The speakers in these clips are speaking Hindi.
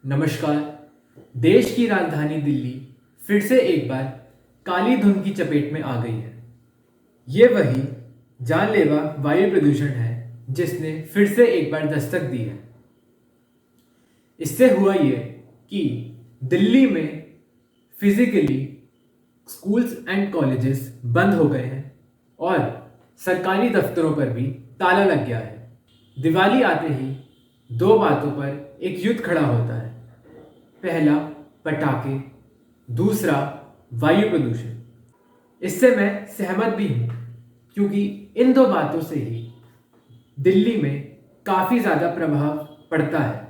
नमस्कार। देश की राजधानी दिल्ली फिर से एक बार काली धुंध की चपेट में आ गई है। ये वही जानलेवा वायु प्रदूषण है जिसने फिर से एक बार दस्तक दी है। इससे हुआ ये कि दिल्ली में फिजिकली स्कूल्स एंड कॉलेजेस बंद हो गए हैं और सरकारी दफ्तरों पर भी ताला लग गया है। दिवाली आते ही दो बातों पर एक युद्ध खड़ा होता है। पहला पटाखे, दूसरा वायु प्रदूषण। इससे मैं सहमत भी हूं क्योंकि इन दो बातों से ही दिल्ली में काफ़ी ज़्यादा प्रभाव पड़ता है।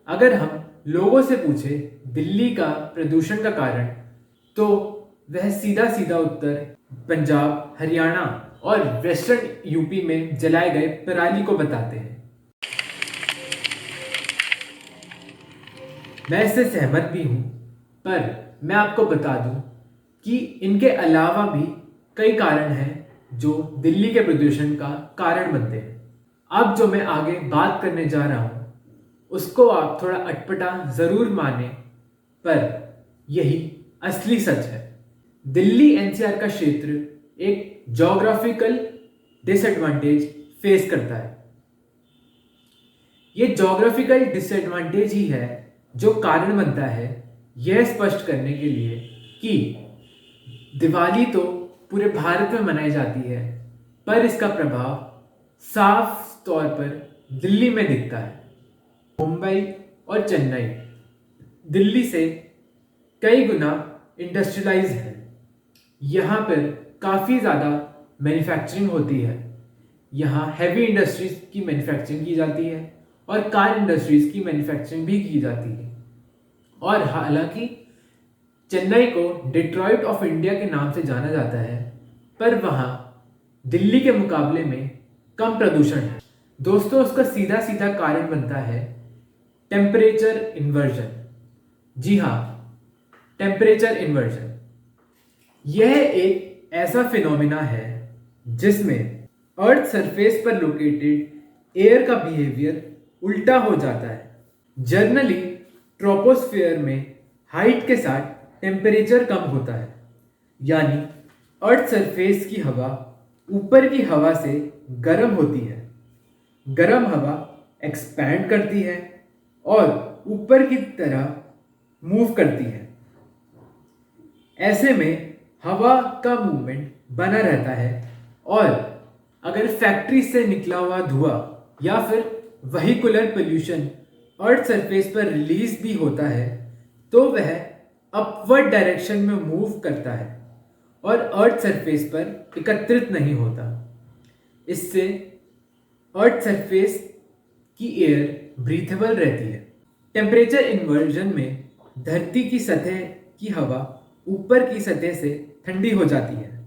अगर हम लोगों से पूछें दिल्ली का प्रदूषण का कारण, तो वह सीधा सीधा उत्तर पंजाब, हरियाणा और वेस्टर्न यूपी में जलाए गए पराली को बताते हैं। मैं इससे सहमत भी हूँ, पर मैं आपको बता दूँ कि इनके अलावा भी कई कारण हैं जो दिल्ली के प्रदूषण का कारण बनते हैं। अब जो मैं आगे बात करने जा रहा हूँ उसको आप थोड़ा अटपटा ज़रूर माने, पर यही असली सच है। दिल्ली एनसीआर का क्षेत्र एक ज्योग्राफिकल डिसएडवांटेज फेस करता है। ये ज्योग्राफिकल डिसएडवांटेज ही है जो कारण बनता है यह स्पष्ट करने के लिए कि दिवाली तो पूरे भारत में मनाई जाती है, पर इसका प्रभाव साफ तौर पर दिल्ली में दिखता है। मुंबई और चेन्नई दिल्ली से कई गुना इंडस्ट्रियलाइज है। यहाँ पर काफ़ी ज़्यादा मैन्युफैक्चरिंग होती है। यहाँ हैवी इंडस्ट्रीज की मैन्युफैक्चरिंग की जाती है और कार इंडस्ट्रीज की मैन्युफैक्चरिंग भी की जाती है। और हालांकि चेन्नई को डिट्रॉइट ऑफ इंडिया के नाम से जाना जाता है, पर वहाँ दिल्ली के मुकाबले में कम प्रदूषण है। दोस्तों, उसका सीधा सीधा कारण बनता है टेम्परेचर इन्वर्जन। जी हाँ, टेम्परेचर इन्वर्जन। यह एक ऐसा फिनोमिना है जिसमें अर्थ सरफेस पर लोकेटेड एयर का बिहेवियर उल्टा हो जाता है। जनरली ट्रोपोस्फेयर में हाइट के साथ टेम्परेचर कम होता है, यानी अर्थ सरफेस की हवा ऊपर की हवा से गर्म होती है। गर्म हवा एक्सपैंड करती है और ऊपर की तरह मूव करती है। ऐसे में हवा का मूवमेंट बना रहता है और अगर फैक्ट्री से निकला हुआ धुआं या फिर वहीकुलर पोल्यूशन अर्थ सरफेस पर रिलीज भी होता है, तो वह अपवर्ड डायरेक्शन में मूव करता है और अर्थ सरफेस पर एकत्रित नहीं होता। इससे अर्थ सरफेस की एयर ब्रीथेबल रहती है। टेम्परेचर इन्वर्जन में धरती की सतह की हवा ऊपर की सतह से ठंडी हो जाती है,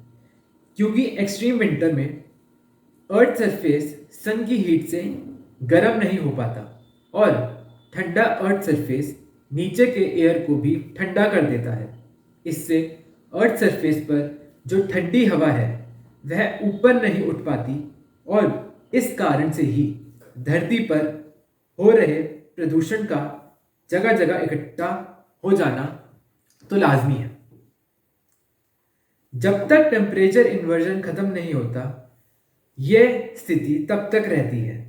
क्योंकि एक्सट्रीम विंटर में अर्थ सरफेस सन की हीट से गर्म नहीं हो पाता और ठंडा अर्थ सरफेस नीचे के एयर को भी ठंडा कर देता है। इससे अर्थ सरफेस पर जो ठंडी हवा है वह ऊपर नहीं उठ पाती और इस कारण से ही धरती पर हो रहे प्रदूषण का जगह जगह इकट्ठा हो जाना तो लाजमी है। जब तक टेम्परेचर इन्वर्जन खत्म नहीं होता, यह स्थिति तब तक रहती है।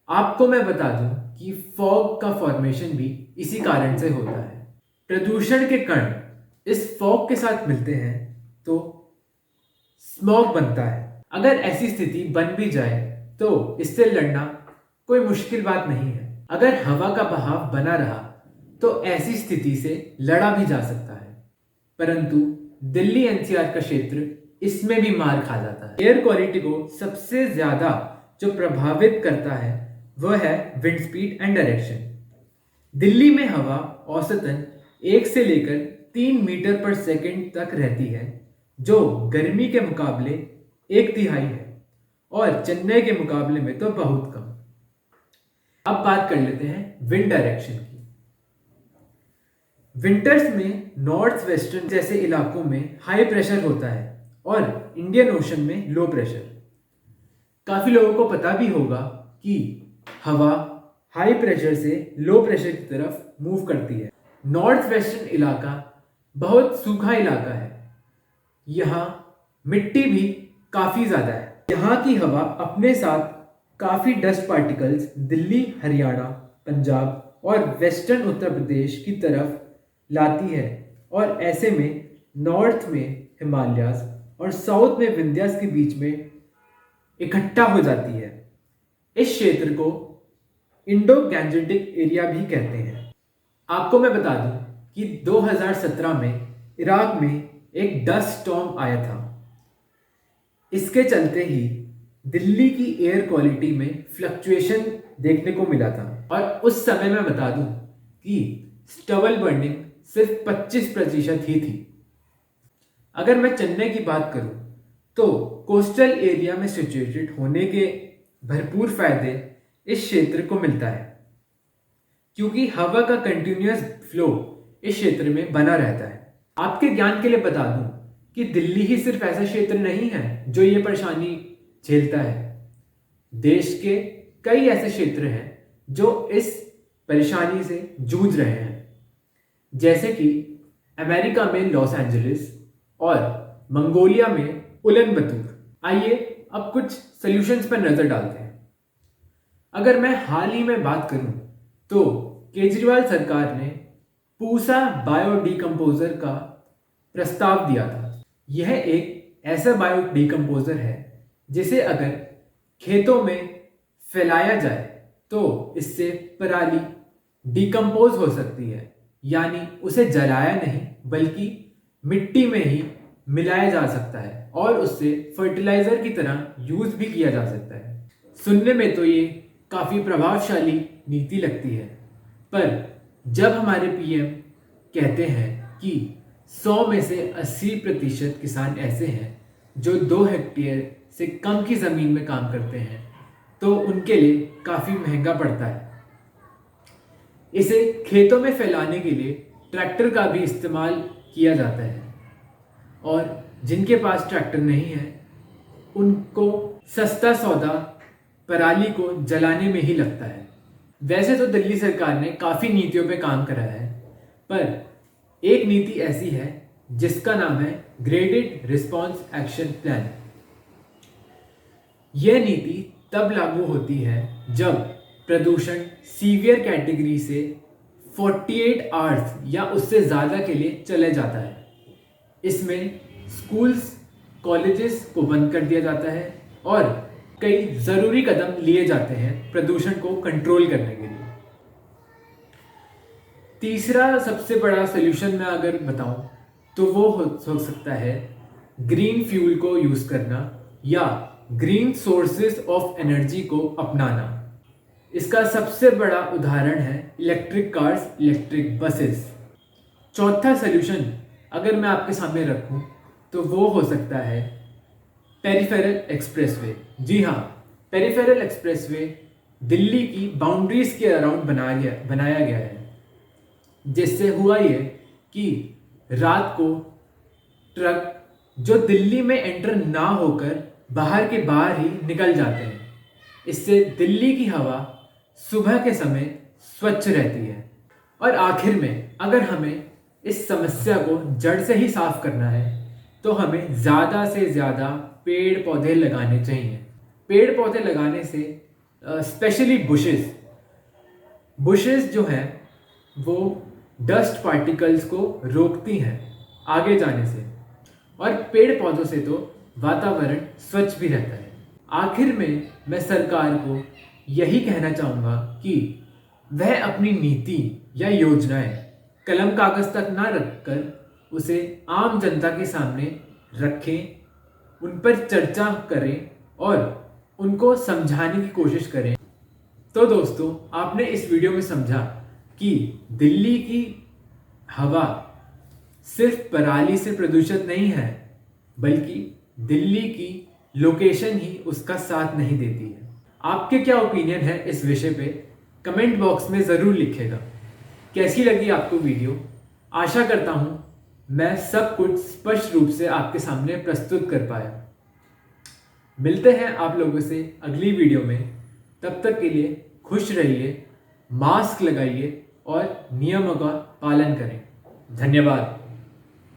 आपको मैं बता दूं कि फॉग का फॉर्मेशन भी इसी कारण से होता है। प्रदूषण के कण इस फॉग के साथ मिलते हैं तो स्मॉग बनता है। अगर ऐसी स्थिति बन भी जाए तो इससे लड़ना कोई मुश्किल बात नहीं है। अगर हवा का बहाव बना रहा तो ऐसी स्थिति से लड़ा भी जा सकता है, परंतु दिल्ली एनसीआर का क्षेत्र इसमें भी मार खा जाता है। एयर क्वालिटी को सबसे ज्यादा जो प्रभावित करता है वह है wind speed and direction. Delhi में हवा औसतन 1 से लेकर 3 मीटर पर सेकंड तक रहती है, जो गर्मी के मुकाबले 1/3 है और चेन्नई के मुकाबले में तो बहुत कम। अब बात कर लेते हैं विंड डायरेक्शन की। विंटर्स में नॉर्थ वेस्टर्न जैसे इलाकों में हाई प्रेशर होता है और इंडियन ओशन में लो प्रेशर। काफी लोगों को पता भी होगा कि हवा हाई प्रेशर से लो प्रेशर की तरफ मूव करती है। नॉर्थ वेस्टर्न इलाका बहुत सूखा इलाका है। यहाँ मिट्टी भी काफ़ी ज़्यादा है। यहाँ की हवा अपने साथ काफ़ी डस्ट पार्टिकल्स दिल्ली, हरियाणा, पंजाब और वेस्टर्न उत्तर प्रदेश की तरफ लाती है और ऐसे में नॉर्थ में हिमालयाज और साउथ में विंध्यास के बीच में इकट्ठा हो जाती है। इस क्षेत्र को इंडो गैंजेटिक एरिया भी कहते हैं। आपको मैं बता दूं कि 2017 में इराक में एक डस्ट स्टॉर्म आया था। इसके चलते ही दिल्ली की एयर क्वालिटी में फ्लक्चुएशन देखने को मिला था और उस समय मैं बता दूं कि स्टबल बर्निंग सिर्फ 25% ही थी। अगर मैं चेन्नई की बात करूं तो कोस्टल एरिया में सिचुएटेड होने के भरपूर फायदे इस क्षेत्र को मिलता है क्योंकि हवा का कंटिन्यूअस फ्लो इस क्षेत्र में बना रहता है। आपके ज्ञान के लिए बता दूं कि दिल्ली ही सिर्फ ऐसा क्षेत्र नहीं है जो ये परेशानी झेलता है। देश के कई ऐसे क्षेत्र हैं जो इस परेशानी से जूझ रहे हैं, जैसे कि अमेरिका में लॉस एंजलिस और मंगोलिया में उलन बतूर। आइए अब कुछ सॉल्यूशंस पर नजर डालते हैं। अगर मैं हाल ही में बात करूं तो केजरीवाल सरकार ने पूसा बायो डिकम्पोजर का प्रस्ताव दिया था। यह एक ऐसा बायो डिकम्पोजर है जिसे अगर खेतों में फैलाया जाए तो इससे पराली डिकम्पोज हो सकती है, यानी उसे जलाया नहीं बल्कि मिट्टी में ही मिलाया जा सकता है और उससे फर्टिलाइजर की तरह यूज भी किया जा सकता है। सुनने में तो ये काफ़ी प्रभावशाली नीति लगती है, पर जब हमारे पीएम कहते हैं कि 100 में से 80% किसान ऐसे हैं जो 2 हेक्टेयर से कम की ज़मीन में काम करते हैं, तो उनके लिए काफ़ी महंगा पड़ता है। इसे खेतों में फैलाने के लिए ट्रैक्टर का भी इस्तेमाल किया जाता है और जिनके पास ट्रैक्टर नहीं है उनको सस्ता सौदा पराली को जलाने में ही लगता है। वैसे तो दिल्ली सरकार ने काफ़ी नीतियों पे काम करा है, पर एक नीति ऐसी है जिसका नाम है ग्रेडेड रिस्पॉन्स एक्शन प्लान। यह नीति तब लागू होती है जब प्रदूषण सीवियर कैटेगरी से 48 आवर्स या उससे ज़्यादा के लिए चले जाता है। इसमें स्कूल्स, कॉलेजेस को बंद कर दिया जाता है और कई ज़रूरी कदम लिए जाते हैं प्रदूषण को कंट्रोल करने के लिए। तीसरा सबसे बड़ा सॉल्यूशन मैं अगर बताऊं तो वो हो सकता है ग्रीन फ्यूल को यूज़ करना या ग्रीन सोर्सेज ऑफ एनर्जी को अपनाना। इसका सबसे बड़ा उदाहरण है इलेक्ट्रिक कार्स, इलेक्ट्रिक बसेस। चौथा सॉल्यूशन अगर मैं आपके सामने रखूं तो वो हो सकता है पेरिफेरल एक्सप्रेसवे। जी हाँ, पेरिफेरल एक्सप्रेसवे दिल्ली की बाउंड्रीज के अराउंड बनाया गया है, जिससे हुआ ये कि रात को ट्रक जो दिल्ली में एंटर ना होकर बाहर के बाहर ही निकल जाते हैं। इससे दिल्ली की हवा सुबह के समय स्वच्छ रहती है। और आखिर में अगर हमें इस समस्या को जड़ से ही साफ करना है तो हमें ज़्यादा से ज़्यादा पेड़ पौधे लगाने चाहिए। पेड़ पौधे लगाने से स्पेशली बुशेस जो हैं वो डस्ट पार्टिकल्स को रोकती हैं आगे जाने से, और पेड़ पौधों से तो वातावरण स्वच्छ भी रहता है। आखिर में मैं सरकार को यही कहना चाहूँगा कि वह अपनी नीति या योजनाएं कलम कागज तक ना रखकर उसे आम जनता के सामने रखें, उन पर चर्चा करें और उनको समझाने की कोशिश करें। तो दोस्तों, आपने इस वीडियो में समझा कि दिल्ली की हवा सिर्फ पराली से प्रदूषित नहीं है, बल्कि दिल्ली की लोकेशन ही उसका साथ नहीं देती है। आपके क्या ओपिनियन है इस विषय पे कमेंट बॉक्स में ज़रूर लिखिएगा। कैसी लगी आपको वीडियो? आशा करता हूँ मैं सब कुछ स्पष्ट रूप से आपके सामने प्रस्तुत कर पाया। मिलते हैं आप लोगों से अगली वीडियो में। तब तक के लिए खुश रहिए, मास्क लगाइए और नियमों का पालन करें। धन्यवाद।